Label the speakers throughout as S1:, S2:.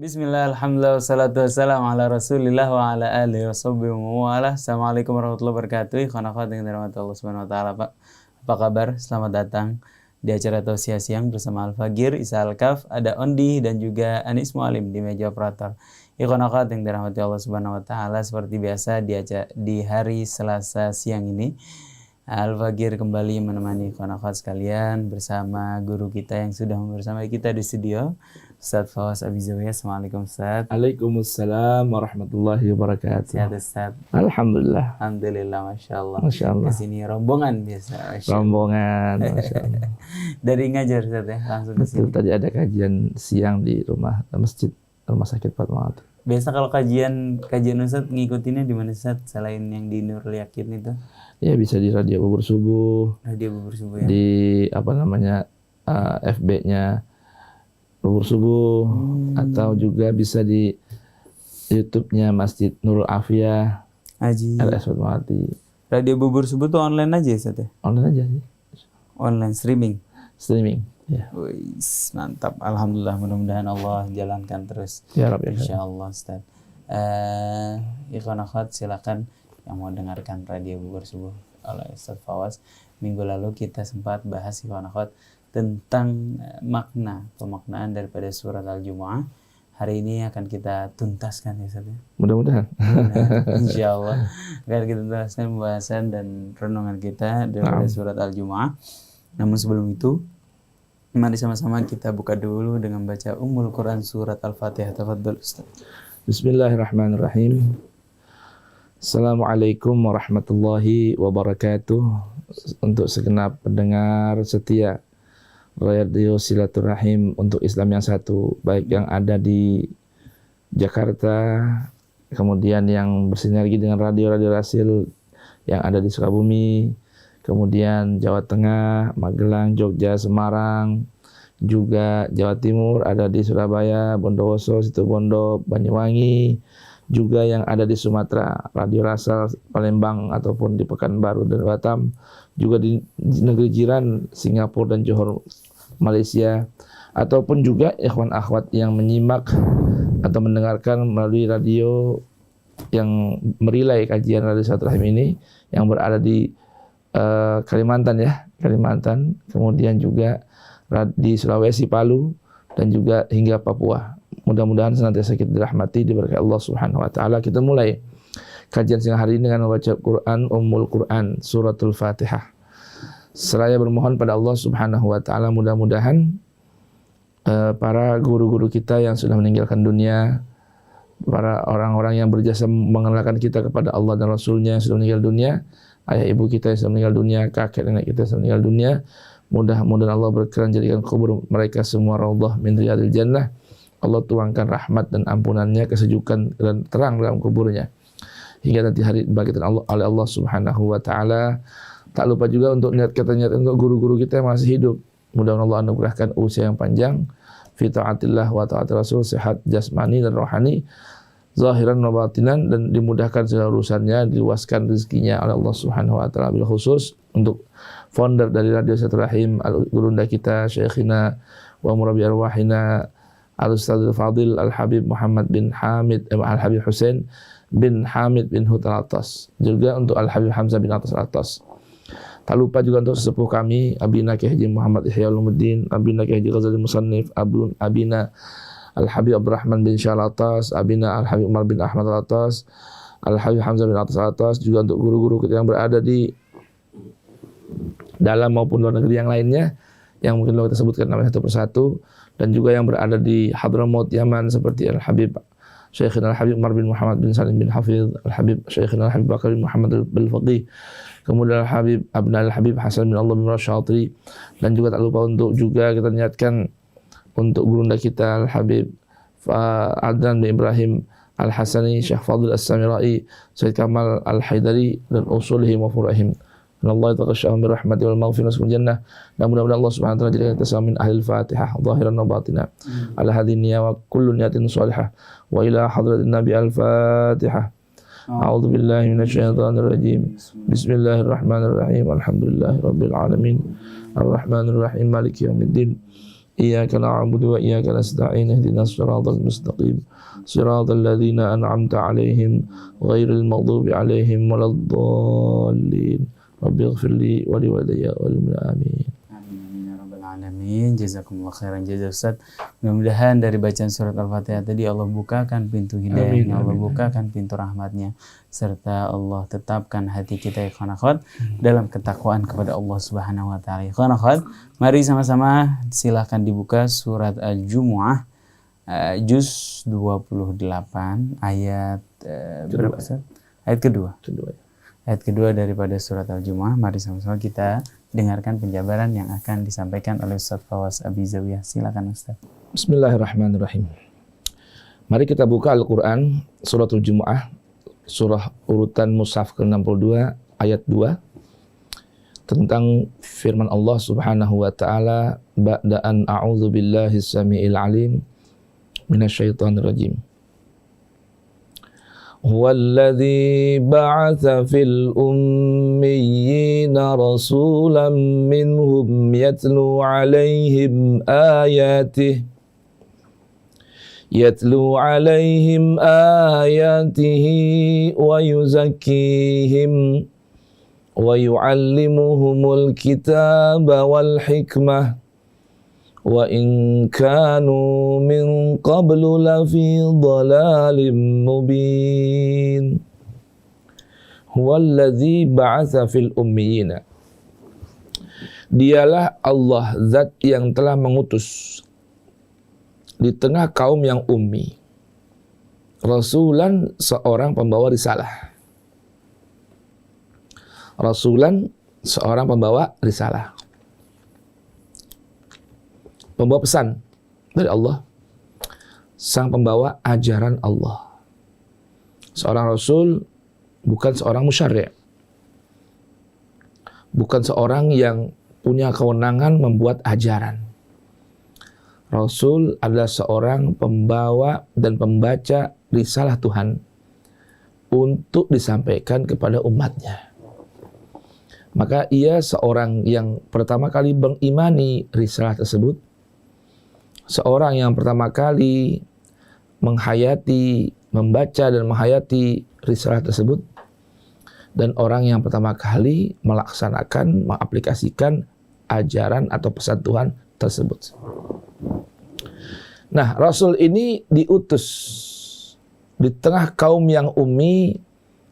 S1: Bismillah, alhamdulillah, wassalatu wassalamu ala rasulillah wa ala alihi wa sahbihi wa wala. Assalamualaikum warahmatullahi wabarakatuh. Ikhwan akhwat yang dirahmati Allah subhanahu wa ta'ala, Pak. Apa kabar? Selamat datang di acara Tausiah Siang bersama Al-Fagir, Isa Al-Kaf, ada Ondi dan juga Anis Mualim di meja operator. Ikhwan akhwat yang dirahmati Allah subhanahu wa ta'ala, seperti biasa di hari Selasa siang ini, Al-Fagir kembali menemani ikhwan akhwat sekalian bersama guru kita yang sudah bersama kita di studio, Ustaz Fawaz Abizawiyah. Assalamualaikum Ustaz.
S2: Waalaikumsalam warahmatullahi wabarakatuh.
S1: Sehat Ustaz?
S2: Alhamdulillah.
S1: Alhamdulillah, Masya Allah.
S2: Masya Allah.
S1: Kesini rombongan biasa. Masya Allah.
S2: Rombongan. Masya Allah.
S1: Dari Ngajar Ustaz ya, langsung ke
S2: Betul,
S1: sini.
S2: tadi ada kajian siang di masjid rumah sakit Fatmawati.
S1: Biasa kalau kajian Ustaz ngikutinnya di mana Ustaz? Selain yang di Nurul Yakin itu?
S2: Ya bisa di Radio Bubur Subuh.
S1: Radio Bubur Subuh ya.
S2: Di FB-nya Bubur Subuh, atau juga bisa di YouTube-nya Masjid Nurul Afiyah
S1: Haji.
S2: RS Fatmawati.
S1: Radio Bubur Subuh tuh online aja Ustaz ya?
S2: Online aja sih.
S1: Online streaming.
S2: Ya.
S1: Wis, mantap. Alhamdulillah, mudah-mudahan Allah jalankan terus.
S2: Ya Rabbi.
S1: Insyaallah Ustaz. Ikhwan akhwat silakan yang mau dengarkan Radio Bubur Subuh oleh Ustaz Fawaz. Minggu lalu kita sempat bahas ikhwan akhwat tentang pemaknaan daripada surat Al-Jumu'ah. Hari ini akan kita tuntaskan ya Ustaz ya.
S2: Mudah-mudahan.
S1: Insyaallah akan kita tuntaskan pembahasan dan renungan kita daripada surat Al-Jumu'ah. Namun sebelum itu, mari sama-sama kita buka dulu dengan baca Ummul Quran surat Al-Fatihah. Tafadhol Ustaz.
S2: Bismillahirrahmanirrahim. Assalamualaikum warahmatullahi wabarakatuh. Untuk segenap pendengar setia Radio Silaturahim untuk Islam yang satu, baik yang ada di Jakarta, kemudian yang bersinergi dengan radio-radio Rasil yang ada di Sukabumi, kemudian Jawa Tengah, Magelang, Jogja, Semarang, juga Jawa Timur, ada di Surabaya, Bondowoso, Situbondo, Banyuwangi, juga yang ada di Sumatera, Radio Rasal Palembang ataupun di Pekanbaru dan Batam, juga di negeri jiran Singapura dan Johor Malaysia, ataupun juga ikhwan akhwat yang menyimak atau mendengarkan melalui radio yang merilai kajian Radio Silaturahim ini yang berada di Kalimantan, kemudian juga di Sulawesi, Palu, dan juga hingga Papua. Mudah-mudahan senantiasa kita dirahmati, diberkahi Allah Subhanahu wa taala. Kita mulai kajian siang hari ini dengan membaca Quran, Ummul Quran, Suratul Fatihah. Seraya bermohon pada Allah Subhanahu wa taala, mudah-mudahan para guru-guru kita yang sudah meninggalkan dunia, para orang-orang yang berjasa mengenalkan kita kepada Allah dan Rasulnya yang sudah meninggal dunia, ayah ibu kita yang sudah meninggal dunia, kakek nenek kita yang sudah meninggal dunia, mudah-mudahan Allah berkenan jadikan kubur mereka semua raudhah min riyadil jannah. Allah tuangkan rahmat dan ampunannya, kesejukan dan terang dalam kuburnya hingga nanti hari dibangkitkan oleh Allah Subhanahu wa taala. Tak lupa juga untuk niat untuk guru-guru kita yang masih hidup. Mudah-mudahan Allah anugerahkan usia yang panjang, fi taatillah wa taati Rasul, sehat jasmani dan rohani, zahiran wa batinan, dan dimudahkan segala urusannya, diluaskan rezekinya oleh Allah Subhanahu wa taala. Bil khusus untuk founder dari Radio Silaturahim, gurunda kita, Syekhina wa murabbi arwahina Al-Ustadzul Fadil Al-Habib Muhammad bin Hamid Al-Habib Hussein bin Hamid bin Hutal Atas, juga untuk Al-Habib Hamzah bin Atas. Tak lupa juga untuk sesepuh kami, Abina Kiai Haji Muhammad Ihya Ulumuddin, Abina Kiai Haji Ghazali Musannif, Abina Al-Habib Abdurrahman bin Syal Atas, Abina Al-Habib Umar bin Ahmad Al-Atas, Al-Habib Hamzah bin Atas, juga untuk guru-guru kita yang berada di dalam maupun luar negeri yang lainnya, yang mungkin kita sebutkan namanya satu persatu, dan juga yang berada di Hadramaut Yaman seperti Al-Habib Syekhina Al-Habib Umar bin Muhammad bin Salim bin Hafidh, Al-Habib Syekhina Al-Habib Bakar bin Muhammad bin Faqih, kemudian Al-Habib Abna Al-Habib Hasan bin Allah bin Rasyatri, dan juga tak lupa untuk juga kita niatkan untuk gurunda kita Al-Habib Adnan bin Ibrahim Al-Hasani, Syekh Fadil As-Samirai, Syed Kamal Al-Haidari, dan usulihim wa furahim. Allah yataqasyahum birahmati wal maghfirah wal jannah. Dan mudah-mudahan Allah Subhanahu wa taala jadikan kita semua min ahli Fatihah zahiran wa batinah. Ala hadhihi niyya wa kullu niyatin salihah wa ila hadratin nabi al-Fatihah. A'udzu billahi minasyaitonir rajim. Bismillahirrahmanirrahim. Alhamdulillahirabbil alamin. Arrahmanirrahim. Maliki yaumiddin. Iyyaka na'budu wa iyyaka nasta'in ihdinas siratal mustaqim siratal ladzina an'amta 'alaihim ghairil maghdubi 'alaihim waladdallin. Rabbighfirli wa liwalidayya wal mu'minin. Amin.
S1: Amin ya rabbal alamin. Jazakumullah khairan jazaa Ustaz. Mudah-mudahan dari bacaan surat Al-Fatihah tadi Allah bukakan pintu hidayahnya, Allah bukakan pintu rahmatnya, serta Allah tetapkan hati kita ikhwan akhwat dalam ketakwaan kepada Allah Subhanahu wa taala. Ikhwan akhwat, mari sama-sama silakan dibuka surat Al-Jumu'ah juz 28 ayat berapa Ustaz? Ayat kedua. Ayat kedua daripada surat Al-Jumu'ah. Mari sama-sama kita dengarkan penjabaran yang akan disampaikan oleh Ustaz Fawaz Abizawiyah. Silakan Ustaz.
S2: Bismillahirrahmanirrahim. Mari kita buka Al-Quran suratul Jumu'ah, surah urutan mushaf ke-62 ayat 2 tentang firman Allah Subhanahu wa taala, ba'da'an a'udzu billahi samiil alim minasyaitonir rajim. Huwallazi ba'atsa fil ummiyina rasulan minhum yatlu 'alaihim ayatihi wa yuzakkihim wa yu'allimuhumul kitaba wal hikmah wa in kanu min qablu lafi dhalalin mubin. Huwallazi ba'atsa fil ummiyina. Dialah Allah zat yang telah mengutus di tengah kaum yang ummi rasulan, seorang pembawa risalah. Rasulan, seorang pembawa risalah, pembawa pesan dari Allah, sang pembawa ajaran Allah. Seorang rasul bukan seorang musyarri', bukan seorang yang punya kewenangan membuat ajaran. Rasul adalah seorang pembawa dan pembaca risalah Tuhan untuk disampaikan kepada umatnya. Maka ia seorang yang pertama kali mengimani risalah tersebut, seorang yang pertama kali menghayati, membaca dan menghayati risalah tersebut, dan orang yang pertama kali melaksanakan, mengaplikasikan ajaran atau pesan Tuhan tersebut. Nah, Rasul ini diutus di tengah kaum yang ummi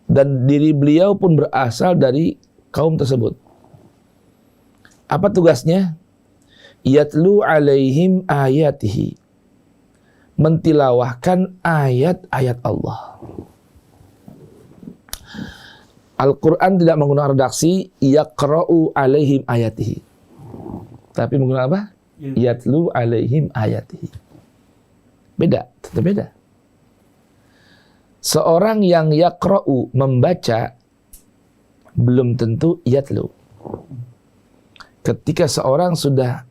S2: dan diri beliau pun berasal dari kaum tersebut. Apa tugasnya? Yatlu alaihim ayatihi, mentilawahkan ayat-ayat Allah. Al-Quran tidak menggunakan redaksi yaqra'u alaihim ayatihi, tapi menggunakan apa? Yatlu alaihim ayatihi. Beda, tetap beda. Seorang yang yaqra'u, membaca, belum tentu yatlu. Ketika seorang sudah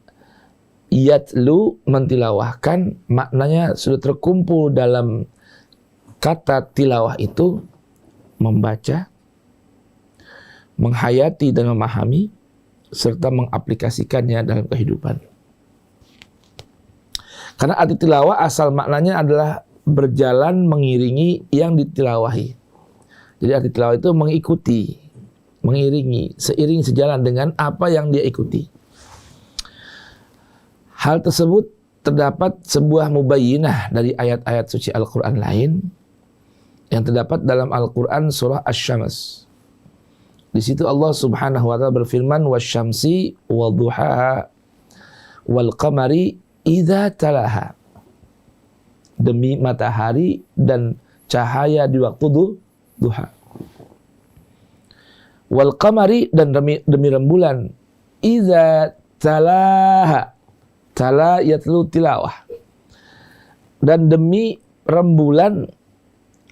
S2: yatlu, mentilawahkan, maknanya sudah terkumpul dalam kata tilawah itu, membaca, menghayati dan memahami, serta mengaplikasikannya dalam kehidupan. Karena arti tilawah asal maknanya adalah berjalan mengiringi yang ditilawahi. Jadi arti tilawah itu mengikuti, mengiringi, seiring sejalan dengan apa yang dia ikuti. Hal tersebut terdapat sebuah mubayyinah dari ayat-ayat suci Al-Quran lain yang terdapat dalam Al-Quran surah Asy-Syams. Di situ Allah Subhanahu wa taala berfirman, wasyamsi wadduhaha wal qamari idza talaha, demi matahari dan cahaya di waktu duha. Wal qamari, dan demi rembulan, idza talaha, tala yatlu tilawah, dan demi rembulan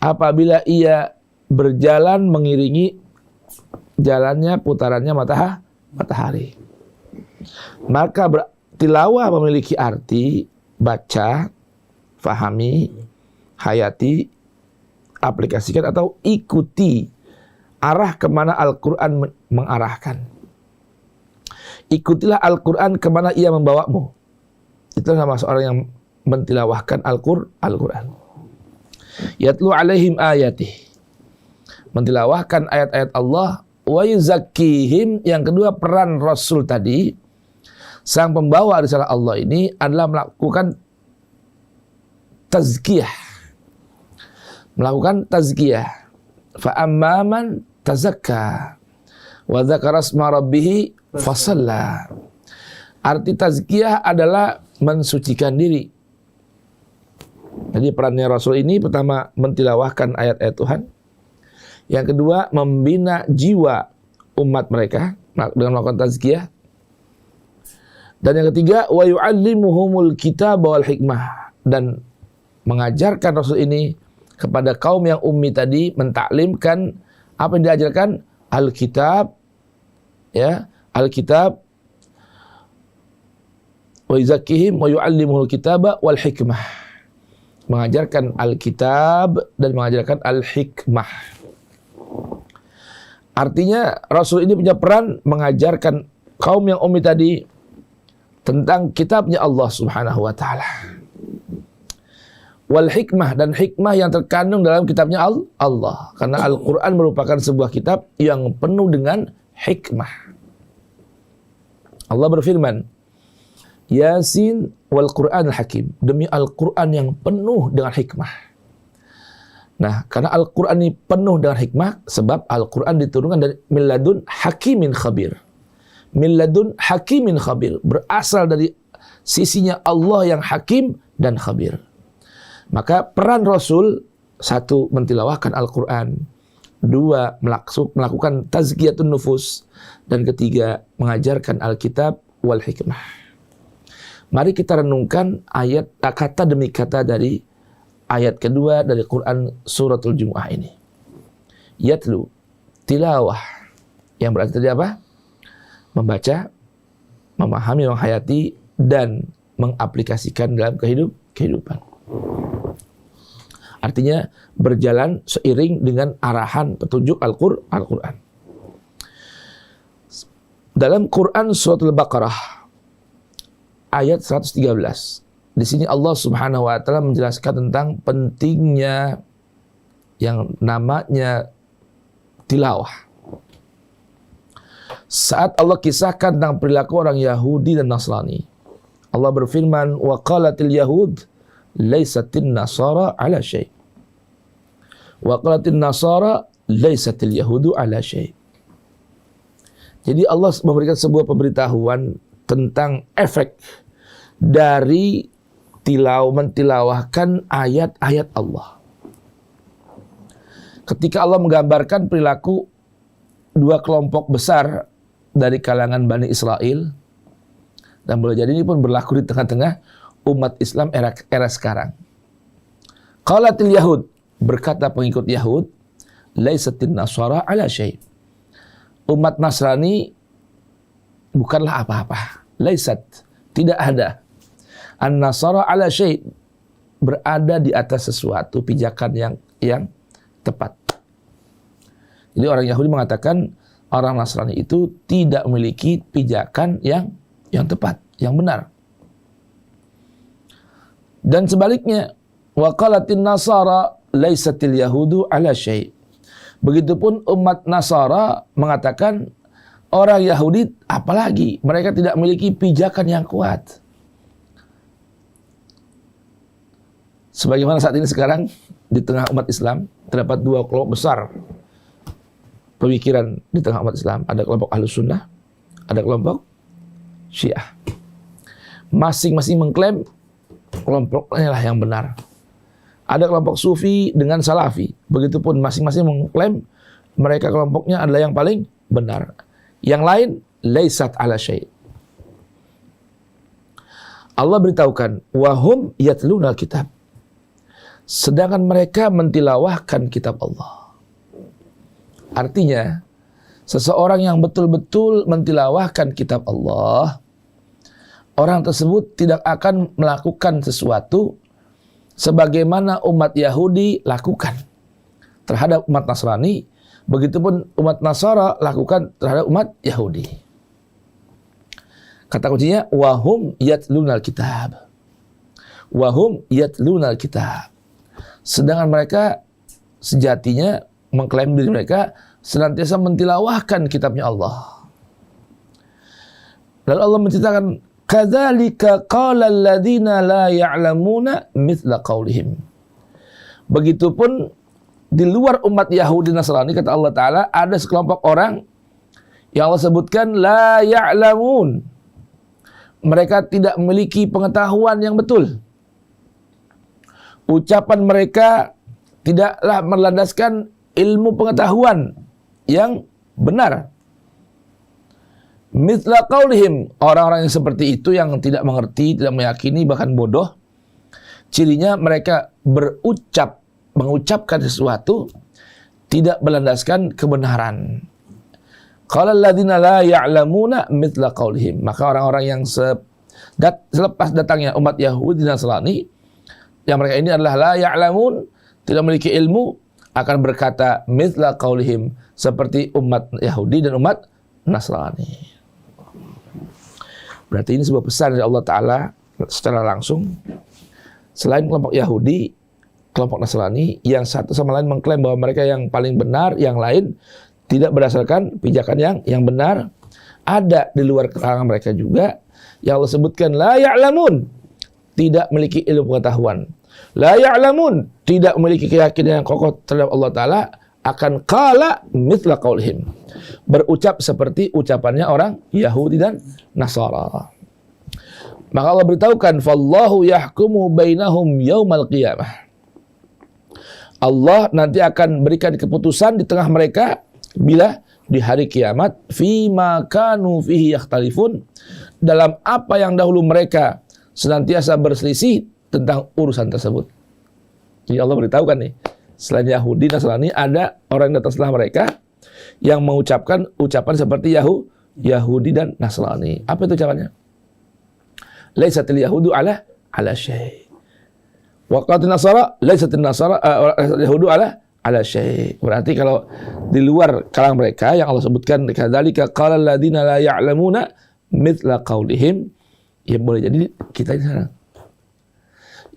S2: apabila ia berjalan mengiringi jalannya, putarannya matahari. Maka tilawah memiliki arti baca, fahami, hayati, aplikasikan atau ikuti arah kemana Al-Quran mengarahkan. Ikutilah Al-Quran kemana ia membawamu. itu nama seorang yang mentilawahkan Al-Quran. Yatlu alaihim ayatih, mentilawahkan ayat-ayat Allah. Wa yuzakkihim, yang kedua peran Rasul tadi, sang pembawa risalah Allah ini adalah melakukan tazkiyah. Fa amman tazakka wa dzakara asma rabbih fasalla. Arti tazkiyah adalah mensucikan diri. Jadi perannya Rasul ini pertama mentilawahkan ayat-ayat Tuhan. Yang kedua membina jiwa umat mereka dengan melakukan tazkiyah. Dan yang ketiga wa yu'allimuhumul kitab wal hikmah, dan mengajarkan Rasul ini kepada kaum yang ummi tadi, mentaklimkan apa yang diajarkan Alkitab, ya, Alkitab, wa yuzakkihim wa yu'allimuhul kitaba wal hikmah, mengajarkan Alkitab dan mengajarkan Al-Hikmah. Artinya Rasul ini punya peran mengajarkan kaum yang ummi tadi tentang kitabnya Allah Subhanahu wa taala. Wal hikmah, dan hikmah yang terkandung dalam kitabnya Allah. Karena Al-Quran merupakan sebuah kitab yang penuh dengan hikmah. Allah berfirman, Yasin wal Qur'an al-Hakim, demi Al-Quran yang penuh dengan hikmah. Nah, karena Al-Quran ini penuh dengan hikmah, sebab Al-Quran diturunkan dari milladun hakimin khabir. Milladun hakimin khabir, berasal dari sisinya Allah yang hakim dan khabir. Maka peran Rasul, satu, mentilawahkan Al-Quran, dua, melakukan tazkiyatun nufus, dan ketiga, mengajarkan Alkitab wal hikmah. Mari kita renungkan ayat kata demi kata dari ayat kedua dari Quran suratul Jumu'ah ini. Yatlu, tilawah, yang berarti tadi apa? Membaca, memahami, menghayati, dan mengaplikasikan dalam kehidupan. Artinya berjalan seiring dengan arahan petunjuk Al-Quran. Dalam Quran suratul Baqarah ayat 113, di sini Allah Subhanahu wa taala menjelaskan tentang pentingnya yang namanya tilawah. Saat Allah kisahkan tentang perilaku orang Yahudi dan Nasrani, Allah berfirman, wa qalatil yahud laisatin nasara ala syai'. Wa qalatin nasara laisatil yahudu ala syai'. Jadi Allah memberikan sebuah pemberitahuan tentang efek dari mentilawahkan ayat-ayat Allah. Ketika Allah menggambarkan perilaku dua kelompok besar dari kalangan Bani Israel, dan boleh jadi ini pun berlaku di tengah-tengah umat Islam era sekarang. Qalatil Yahud, berkata pengikut Yahud, laisatin nasara ala syai'. Umat Nasrani bukanlah apa-apa. Laisat, tidak ada. An-nasara ala syai', berada di atas sesuatu, pijakan yang tepat. Jadi orang Yahudi mengatakan orang Nasrani itu tidak memiliki pijakan yang tepat, yang benar. Dan sebaliknya, wa qalatin nasara laisatil yahudu ala syai'. Begitupun umat Nasara mengatakan orang Yahudi apalagi, mereka tidak memiliki pijakan yang kuat. Sebagaimana saat ini sekarang di tengah umat Islam terdapat dua kelompok besar pemikiran di tengah umat Islam. Ada kelompok Ahlus Sunnah, ada kelompok Syiah. Masing-masing mengklaim kelompoknya lah yang benar. Ada kelompok Sufi dengan Salafi. Begitupun masing-masing mengklaim mereka kelompoknya adalah yang paling benar. Yang lain laisat ala syai'. Allah beritahukan wahum yatluna kitab. Sedangkan mereka mentilawahkan kitab Allah. Artinya, seseorang yang betul-betul mentilawahkan kitab Allah, orang tersebut tidak akan melakukan sesuatu sebagaimana umat Yahudi lakukan terhadap umat Nasrani, begitupun umat Nasara lakukan terhadap umat Yahudi. Kata kuncinya, wahum yatlunal kitab. Wahum yatluna kitab. Sedangkan mereka sejatinya mengklaim diri mereka senantiasa mentilawahkan kitabnya Allah. Lalu Allah menceritakan, kadzalika qala alladziina la ya'lamuna mithla qaulihim. Begitupun di luar umat Yahudi Nasrani, kata Allah Ta'ala, ada sekelompok orang yang Allah sebutkan la ya'lamun. Mereka tidak memiliki pengetahuan yang betul. Ucapan mereka tidaklah berlandaskan ilmu pengetahuan yang benar. Mithla qaulihim, orang-orang yang seperti itu yang tidak mengerti, tidak meyakini, bahkan bodoh. Cirinya mereka mengucapkan sesuatu tidak berlandaskan kebenaran. Qala alladziina la ya'lamuna mithla qaulihim. Maka orang-orang yang selepas datangnya umat Yahudi dan Nasrani, yang mereka ini adalah la ya'lamun, tidak memiliki ilmu, akan berkata mithla qaulihim, seperti umat Yahudi dan umat Nasrani. Berarti ini sebuah pesan dari Allah Ta'ala secara langsung. Selain kelompok Yahudi, kelompok Nasrani yang satu sama lain mengklaim bahwa mereka yang paling benar, yang lain tidak berdasarkan pijakan yang benar. Ada di luar kalangan mereka juga yang Allah sebutkan la ya'lamun, tidak memiliki ilmu pengetahuan. La ya'lamun, tidak memiliki keyakinan yang kokoh terhadap Allah Ta'ala, akan qala mithla qaulihim, berucap seperti ucapannya orang Yahudi dan Nasara. Maka Allah beritahukan, fallahu yahkumu bainahum yaumal qiyamah. Allah nanti akan berikan keputusan di tengah mereka bila di hari kiamat, fima kanu fihi yakhtalifun, dalam apa yang dahulu mereka senantiasa berselisih tentang urusan tersebut. Jadi Allah beritahukan nih, selain Yahudi Nasrani, ada orang yang datang setelah mereka yang mengucapkan ucapan seperti Yahudi dan Nasrani. Apa itu ucapannya? Laisatil yahudu ala syai'. Wa qalat nasara laisatil nasara yahudu ala syai'. Berarti kalau di luar kalangan mereka yang Allah sebutkan, kadzalika qala alladziina la ya'lamuna mithla qaulihim, ya boleh jadi kita ini sekarang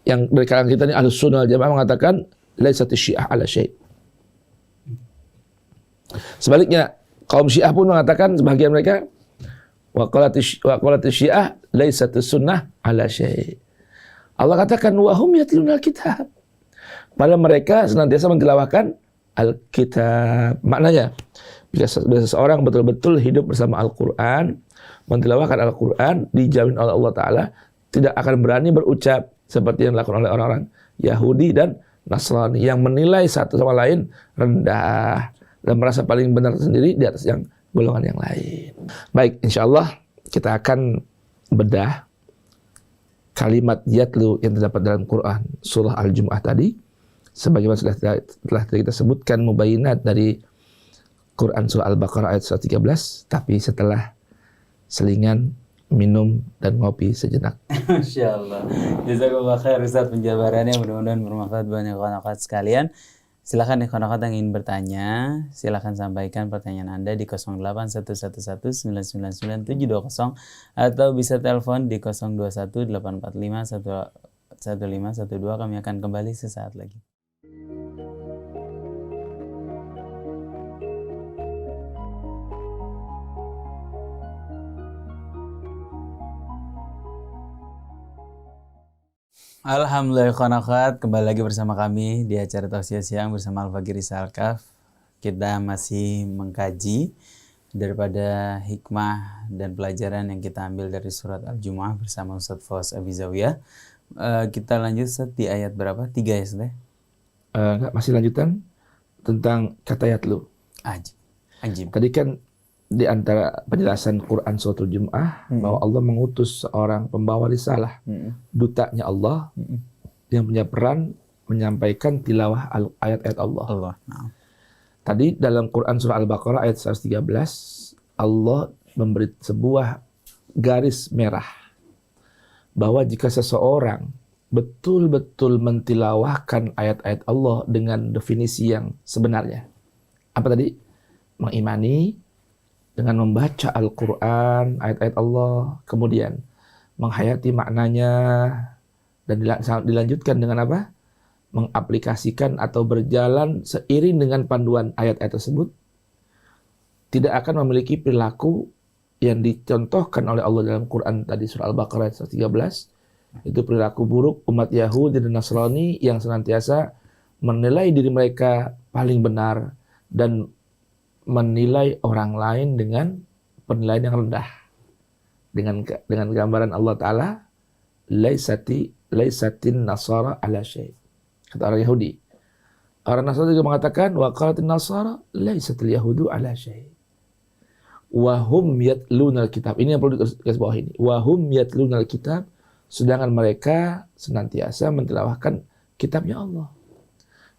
S2: yang dari kalangan kita ini Ahlus Sunnah wal Jamaah mengatakan laisatish Syiah ala syai'. Sebaliknya kaum Syiah pun mengatakan, sebagian mereka, wa qalatish Syiah laisatus sunnah ala syai'. Allah katakan wa hum yatluna al-kitab. Padahal mereka senantiasa mentilawahkan Alkitab. Maknanya, bila seseorang betul-betul hidup bersama Al-Quran, mentilawahkan Al-Quran, dijamin oleh Allah Ta'ala tidak akan berani berucap seperti yang dilakukan oleh orang-orang Yahudi dan Nasrani yang menilai satu sama lain rendah dan merasa paling benar sendiri di atas yang golongan yang lain. Baik, insyaallah kita akan bedah kalimat yatlu yang terdapat dalam Quran surah Al-Jumu'ah tadi, sebagaimana telah kita sebutkan mubayyinat dari Quran surah Al-Baqarah ayat 113, tapi setelah selingan minum dan ngopi sejenak.
S1: Masya Allah. Jazakallah khair Ustaz penjabarannya, mudah-mudahan bermanfaat banyak kawan-kawan sekalian. Silakan kawan-kawan yang ingin bertanya, silakan sampaikan pertanyaan Anda di 08111999 atau bisa telepon di 021845111512. Kami akan kembali sesaat lagi. Alhamdulillah khonakat, kembali lagi bersama kami di acara Tausiah Siang bersama Al-Faqih Al-Kaf. Kita masih mengkaji daripada hikmah dan pelajaran yang kita ambil dari surat Al-Jumu'ah bersama Ustaz Fawaz Abizawiyah. Kita lanjut Ustaz di ayat berapa? 3 ya Ustaz?
S2: Enggak, masih lanjutan tentang kata yatlu.
S1: Ajib.
S2: Tadi kan di antara penjelasan Quran suratul Jumu'ah bahwa Allah mengutus seorang pembawa risalah, dutanya Allah yang punya peran menyampaikan tilawah ayat-ayat Allah. Tadi dalam Quran surah Al-Baqarah ayat 113 Allah memberi sebuah garis merah bahwa jika seseorang betul-betul mentilawahkan ayat-ayat Allah dengan definisi yang sebenarnya, apa tadi? Mengimani dengan membaca Al-Quran, ayat-ayat Allah, kemudian menghayati maknanya Dan dilanjutkan dengan apa? Mengaplikasikan atau berjalan seiring dengan panduan ayat-ayat tersebut, tidak akan memiliki perilaku yang dicontohkan oleh Allah dalam Quran tadi surah Al-Baqarah 113, itu perilaku buruk umat Yahudi dan Nasrani yang senantiasa menilai diri mereka paling benar dan menilai orang lain dengan penilaian yang rendah. Dengan gambaran Allah Ta'ala, laisatin nasara ala syai'. Kata orang Yahudi. Orang Nasrani juga mengatakan, wa qalatin nasara laisatil yahudu ala syai'. Wa hum yatlunal kitab. Ini yang perlu garis bawah ini. Wa hum yatlunal kitab, sedangkan mereka senantiasa mentilawahkan kitabnya Allah.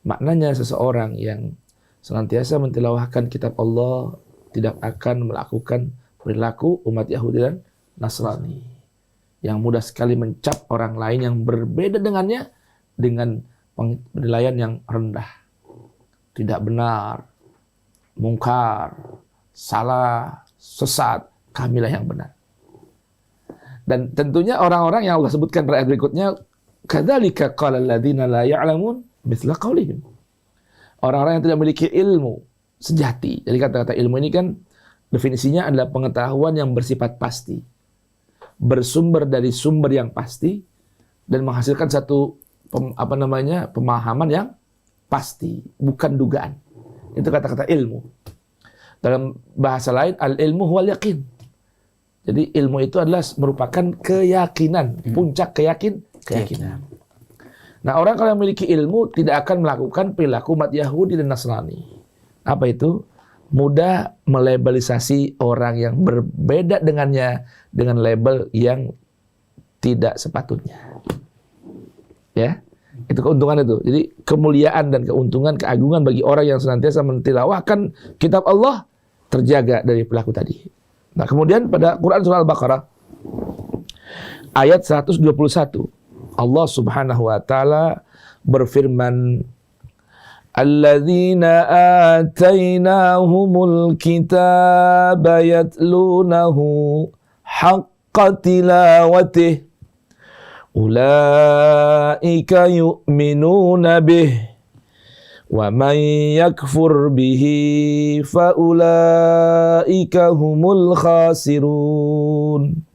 S2: Maknanya seseorang yang senantiasa mentilawahkan kitab Allah tidak akan melakukan perilaku umat Yahudi dan Nasrani yang mudah sekali mencap orang lain yang berbeda dengannya dengan penilaian yang rendah, tidak benar, mungkar, salah, sesat, kamilah yang benar. Dan tentunya orang-orang yang Allah sebutkan pada ayat berikutnya, kadzalika qala alladziina la ya'lamun mithla qaulihim. Orang-orang yang tidak memiliki ilmu sejati. Jadi kata-kata ilmu ini kan definisinya adalah pengetahuan yang bersifat pasti, bersumber dari sumber yang pasti dan menghasilkan satu pemahaman yang pasti, bukan dugaan. Itu kata-kata ilmu. Dalam bahasa lain, al-ilmu huwal yaqin. Jadi ilmu itu adalah merupakan keyakinan, puncak keyakinan. Nah, orang kalau memiliki ilmu tidak akan melakukan perilaku umat Yahudi dan Nasrani. Apa itu? Mudah melabelisasi orang yang berbeda dengannya dengan label yang tidak sepatutnya. Ya, itu keuntungan itu. Jadi kemuliaan dan keuntungan, keagungan bagi orang yang senantiasa mentilawahkan kitab Allah terjaga dari perilaku tadi. Nah, kemudian pada Quran surah Al-Baqarah ayat 121. Allah Subhanahu wa taala berfirman, alladzina atainahumul kitaba yatlunahu haqqa tilawatih ulaika yu'minuna bih wa man yakfur bihi fa ulaika humul khasirun.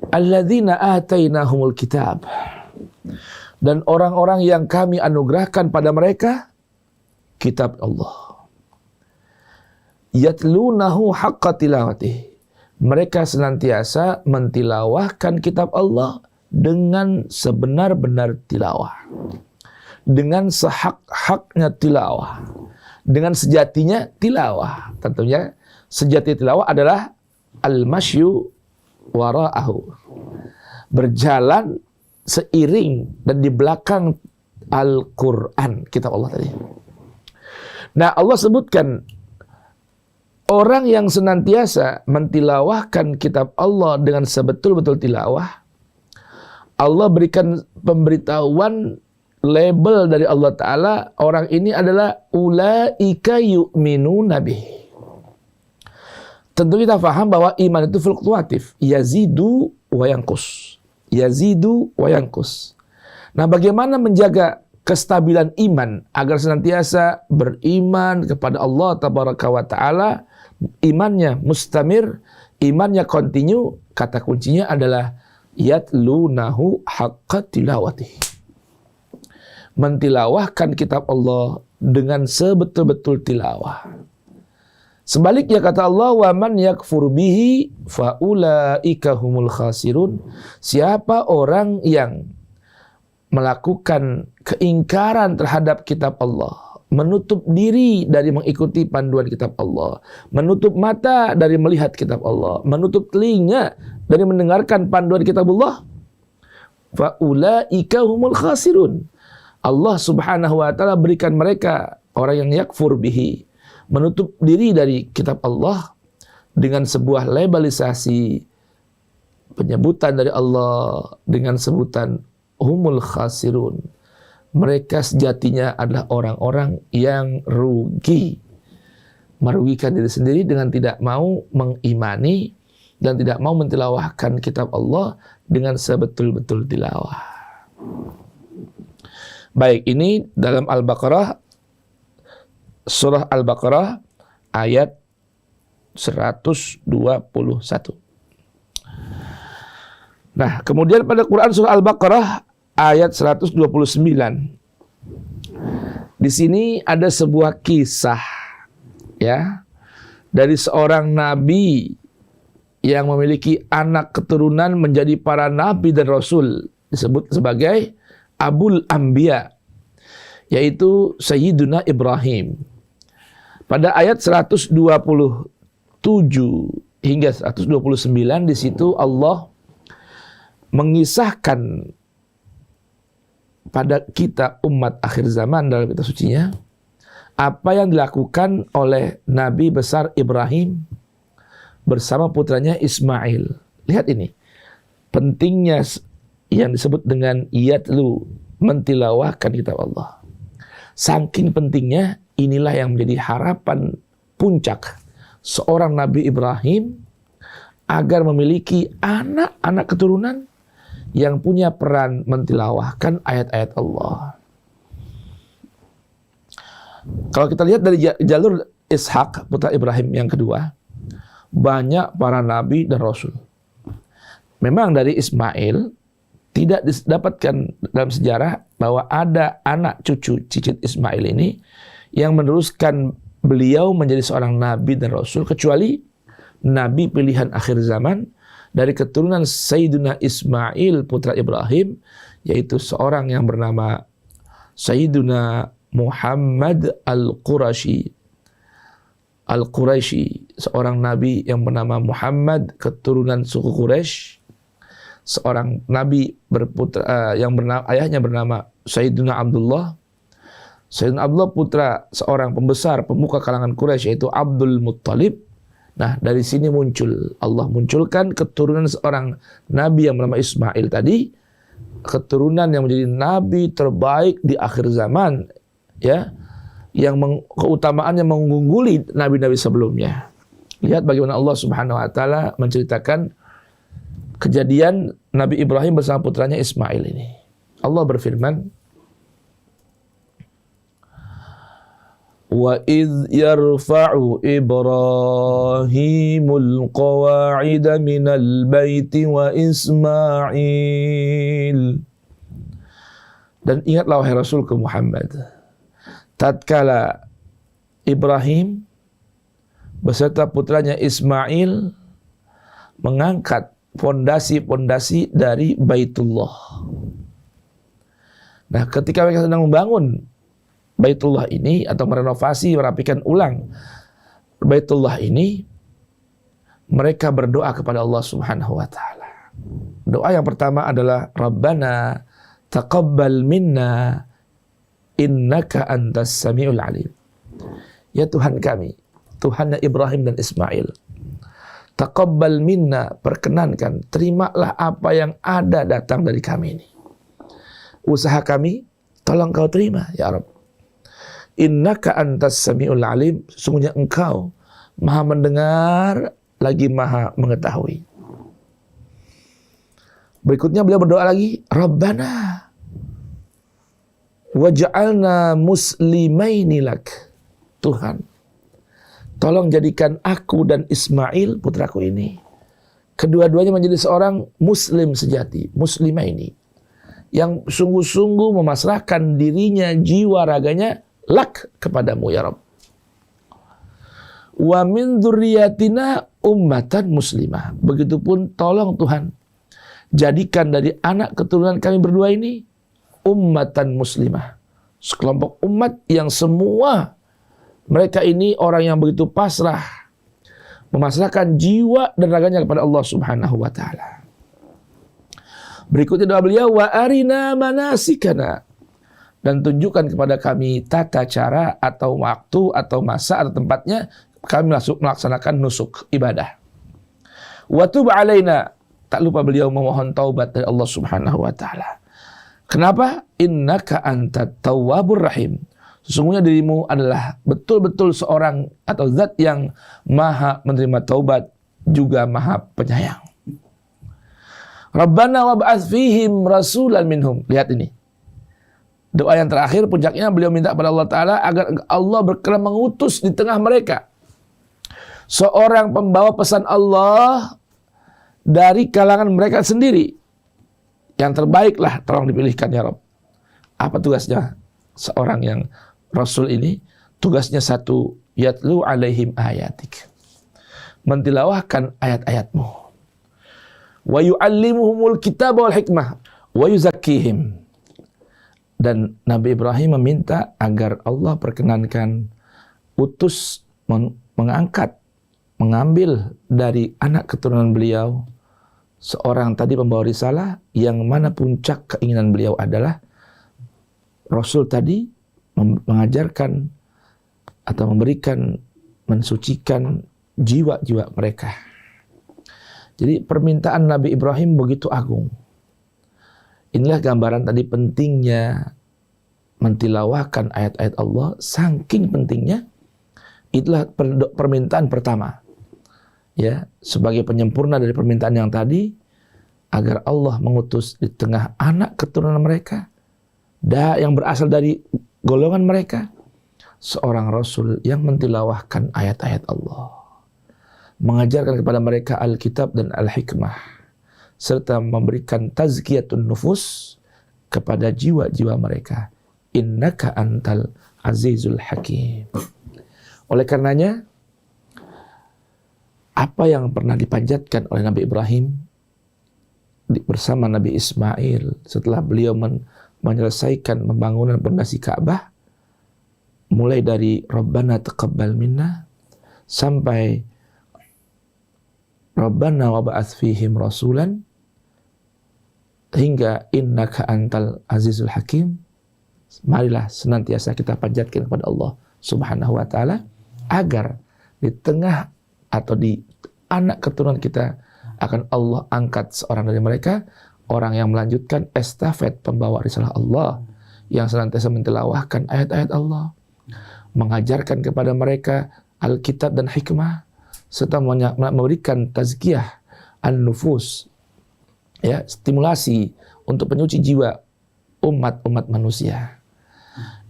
S2: Alladzina atainahumul kitab, dan orang-orang yang kami anugerahkan pada mereka kitab Allah. Yatlunahu haqqa tilawatih, mereka senantiasa mentilawahkan kitab Allah dengan sebenar-benar tilawah, dengan sehak-haknya tilawah, dengan sejatinya tilawah. Tentunya sejati tilawah adalah al-masyu wara'ahu, berjalan seiring dan di belakang Al-Quran, kitab Allah tadi. Nah, Allah sebutkan orang yang senantiasa mentilawahkan kitab Allah dengan sebetul-betul tilawah, Allah berikan pemberitahuan label dari Allah Ta'ala, orang ini adalah ulaika yu'minuna bih. Tentu kita paham bahwa iman itu fluktuatif, yazidu wa yanqus. Yazidu wa yanqus. Nah, bagaimana menjaga kestabilan iman agar senantiasa beriman kepada Allah Tabaraka wa Ta'ala, imannya mustamir, imannya kontinu? Kata kuncinya adalah yatlunahu haqqa tilawatih, mentilawahkan kitab Allah dengan sebetul-betul tilawah. Sebaliknya kata Allah, wa man yakfur bihi fa ulaika humul khasirun. Siapa orang yang melakukan keingkaran terhadap kitab Allah, menutup diri dari mengikuti panduan kitab Allah, menutup mata dari melihat kitab Allah, menutup telinga dari mendengarkan panduan kitab Allah, fa ulaika humul khasirun. Allah Subhanahu wa taala berikan mereka orang yang yakfur bihi, menutup diri dari kitab Allah dengan sebuah labelisasi penyebutan dari Allah dengan sebutan humul khasirun. Mereka sejatinya adalah orang-orang yang rugi, merugikan diri sendiri dengan tidak mau mengimani dan tidak mau mentilawahkan kitab Allah dengan sebetul-betul tilawah. Baik, ini dalam Al-Baqarah, surah Al-Baqarah ayat 121. Nah, kemudian pada Quran surah Al-Baqarah ayat 129. Di sini ada sebuah kisah ya dari seorang nabi yang memiliki anak keturunan menjadi para nabi dan rasul, disebut sebagai Abul Anbiya, yaitu Sayyiduna Ibrahim. Pada ayat 127 hingga 129 di situ Allah mengisahkan pada kita umat akhir zaman dalam kitab sucinya apa yang dilakukan oleh Nabi besar Ibrahim bersama putranya Ismail. Lihat ini, pentingnya yang disebut dengan yatlu, mentilawahkan kitab Allah. Saking pentingnya, inilah yang menjadi harapan puncak seorang Nabi Ibrahim agar memiliki anak-anak keturunan yang punya peran mentilawahkan ayat-ayat Allah. Kalau kita lihat dari jalur Ishak, putra Ibrahim yang kedua, banyak para nabi dan rasul. Memang dari Ismail tidak didapatkan dalam sejarah bahwa ada anak cucu cicit Ismail ini yang meneruskan beliau menjadi seorang nabi dan rasul, kecuali nabi pilihan akhir zaman dari keturunan Sayyiduna Ismail putra Ibrahim, yaitu seorang yang bernama Sayyiduna Muhammad Al-Qurashi, seorang nabi yang bernama Muhammad, keturunan suku Quraisy, seorang nabi berputra yang bernama, ayahnya bernama Sayyiduna Abdullah. Sayyiduna Abdullah putra seorang pembesar pemuka kalangan Quraisy, yaitu Abdul Muttalib. Nah, dari sini Allah munculkan keturunan seorang nabi yang bernama Ismail tadi, keturunan yang menjadi nabi terbaik di akhir zaman, ya, yang keutamaannya mengungguli nabi-nabi sebelumnya. Lihat bagaimana Allah Subhanahu wa taala menceritakan kejadian Nabi Ibrahim bersama putranya Ismail ini. Allah berfirman, wa idh yarfa'u Ibrahimul qawa'ida minal baiti wa Ismail. Dan ingatlah wahai Rasulku Muhammad, tatkala Ibrahim beserta putranya Ismail mengangkat fondasi-fondasi dari Baitullah. Nah, ketika mereka sedang membangun Baitullah ini atau merenovasi, merapikan ulang Baitullah ini, mereka berdoa kepada Allah Subhanahu wa taala. Doa yang pertama adalah Rabbana taqabbal minna innaka antas samiul alim. Ya Tuhan kami, Tuhannya Ibrahim dan Ismail, taqabbal minna, perkenankan, terimalah apa yang ada datang dari kami ini. Usaha kami, tolong kau terima ya Rabb. Innaka antas samiul alim, sesungguhnya engkau maha mendengar lagi maha mengetahui. Berikutnya beliau berdoa lagi, Rabbana waj'alna muslimaini lak. Tuhan, tolong jadikan aku dan Ismail putraku ini, kedua-duanya menjadi seorang muslim sejati, muslimaini, yang sungguh-sungguh memasrahkan dirinya, jiwa raganya lak kepadamu ya Rabb. Wa min dzurriyyatina ummatan muslimah. Begitupun tolong Tuhan, jadikan dari anak keturunan kami berdua ini ummatan muslimah, sekelompok umat yang semua mereka ini orang yang begitu pasrah, memasrahkan jiwa dan raganya kepada Allah Subhanahu wa taala. Berikutnya doa beliau, wa arina manasikana, dan tunjukkan kepada kami tata cara atau waktu atau masa atau tempatnya kami melaksanakan nusuk ibadah. Wa tub alaina, tak lupa beliau memohon taubat dari Allah Subhanahu wa taala. Kenapa? Innaka antat tawwabur rahim. Sesungguhnya dirimu adalah betul-betul seorang atau zat yang maha menerima taubat, juga maha penyayang. Rabbana wab'ats fihim rasulan minhum. Lihat ini. Doa yang terakhir puncaknya beliau minta kepada Allah Ta'ala agar Allah berkenan mengutus di tengah mereka seorang pembawa pesan Allah dari kalangan mereka sendiri. Yang terbaiklah tolong dipilihkan ya Rabb. Apa tugasnya seorang yang Rasul ini? Tugasnya satu, yatlu alaihim ayatik. Mentilawahkan ayat-ayatmu. Wa yu'allimuhumul kitab wal hikmah. Wa yuzakkihim. Dan Nabi Ibrahim meminta agar Allah perkenankan utus, mengangkat, mengambil dari anak keturunan beliau seorang tadi pembawa risalah yang mana puncak keinginan beliau adalah Rasul tadi mengajarkan atau memberikan, mensucikan jiwa-jiwa mereka. Jadi permintaan Nabi Ibrahim begitu agung. Inilah gambaran tadi pentingnya mentilawahkan ayat-ayat Allah, saking pentingnya. Itulah permintaan pertama. Ya, sebagai penyempurna dari permintaan yang tadi, agar Allah mengutus di tengah anak keturunan mereka, yang berasal dari golongan mereka, seorang Rasul yang mentilawahkan ayat-ayat Allah, mengajarkan kepada mereka Alkitab dan Al-Hikmah, serta memberikan tazkiyatun nufus kepada jiwa-jiwa mereka. Innaka antal azizul hakim. Oleh karenanya, apa yang pernah dipanjatkan oleh Nabi Ibrahim bersama Nabi Ismail setelah beliau menyelesaikan pembangunan pondasi Ka'bah, mulai dari Rabbana taqabbal minna sampai Rabbana wab'ats fihim rasulan hingga innaka antal azizul hakim. Marilah senantiasa kita panjatkan kepada Allah Subhanahu wa taala agar di tengah atau di anak keturunan kita akan Allah angkat seorang dari mereka, orang yang melanjutkan estafet pembawa risalah Allah, yang senantiasa mentilawahkan ayat-ayat Allah, mengajarkan kepada mereka Alkitab dan hikmah, serta memberikan tazkiyah an-nufus, ya, stimulasi untuk penyuci jiwa umat-umat manusia.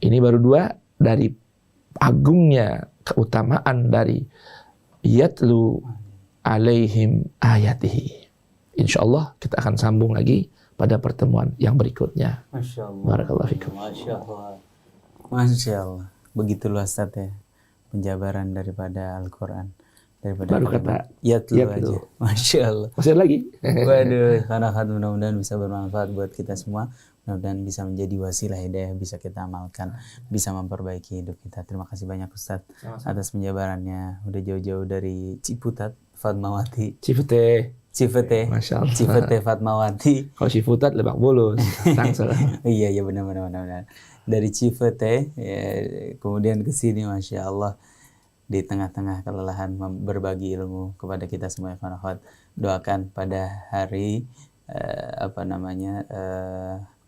S2: Ini baru dua dari agungnya keutamaan dari yatlu alaihim ayatihi. Insyaallah kita akan sambung lagi pada pertemuan yang berikutnya.
S1: Masya Allah.
S2: Barakallahu fikum.
S1: Masya Allah. Masya Allah. Begitu luas Ustaz ya penjabaran daripada Al-Quran. Daripada
S2: baru kata
S1: yatlu aja. Masya Allah.
S2: Masih ada lagi?
S1: Waduh, karena mudah-mudahan bisa bermanfaat buat kita semua. Mudah-mudahan bisa menjadi wasilah hidayah, bisa kita amalkan, bisa memperbaiki hidup kita. Terima kasih banyak Ustaz atas penjabarannya. Udah jauh-jauh dari Ciputat, Fatmawati. Cipete.
S2: Masya Allah.
S1: Cipete Fatmawati.
S2: Kalau Ciputat Lebak Bulus. Tangsel.
S1: Iya benar. Dari Cipete, ya, kemudian ke sini, Masya Allah, di tengah-tengah kelelahan berbagi ilmu kepada kita semua. Doakan pada hari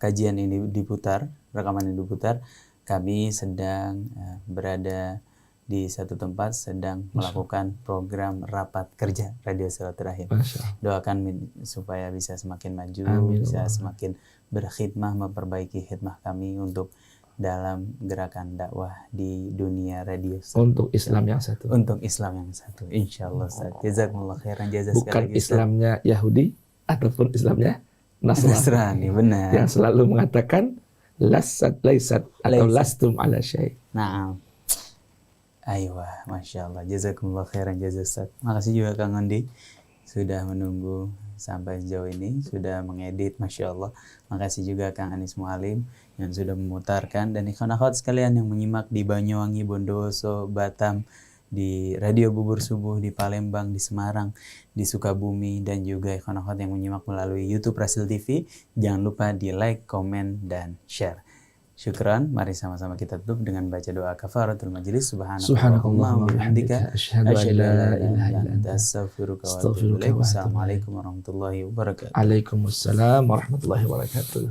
S1: kajian ini diputar, rekaman ini diputar, kami sedang berada di satu tempat sedang melakukan program rapat kerja Radio Silaturahim. Doakan supaya bisa semakin maju,
S2: Amin.
S1: bisa semakin berkhidmah, memperbaiki khidmah kami untuk dalam gerakan dakwah di dunia radio.
S2: Untuk Islam yang satu.
S1: Untuk Islam yang satu, insyaallah Ustaz. Jazakumullah khairan jazaa sekali
S2: Bukan
S1: lagi. Ustaz.
S2: Islamnya Yahudi ataupun Islamnya
S1: Nasrani, benar.
S2: Yang selalu mengatakan laisat atau lastum ala syai'.
S1: Naam. Aywa, Masya Allah. Jazakumullah khairan jazaa Ustaz. Makasih juga Kang Ondi sudah menunggu sampai sejauh ini, sudah mengedit, Masya Allah. Makasih juga Kang Anis Mualim yang sudah memutarkan, dan ikhwan akhwat sekalian yang menyimak di Banyuwangi, Bondowoso, Batam, di Radio Bubur Subuh, di Palembang, di Semarang, di Sukabumi, dan juga ikhwan akhwat yang menyimak melalui YouTube Rasil TV. Jangan lupa di like, komen, dan share. Syukran, mari sama-sama kita tutup dengan baca doa kafaratul majelis. Subhanakallahumma wa bihamdika asyhadu an la ilaha illa anta astaghfiruka wa atubu ilaik. Wassalamualaikum warahmatullahi wabarakatuh.
S2: Waalaikumsalam warahmatullahi wabarakatuh.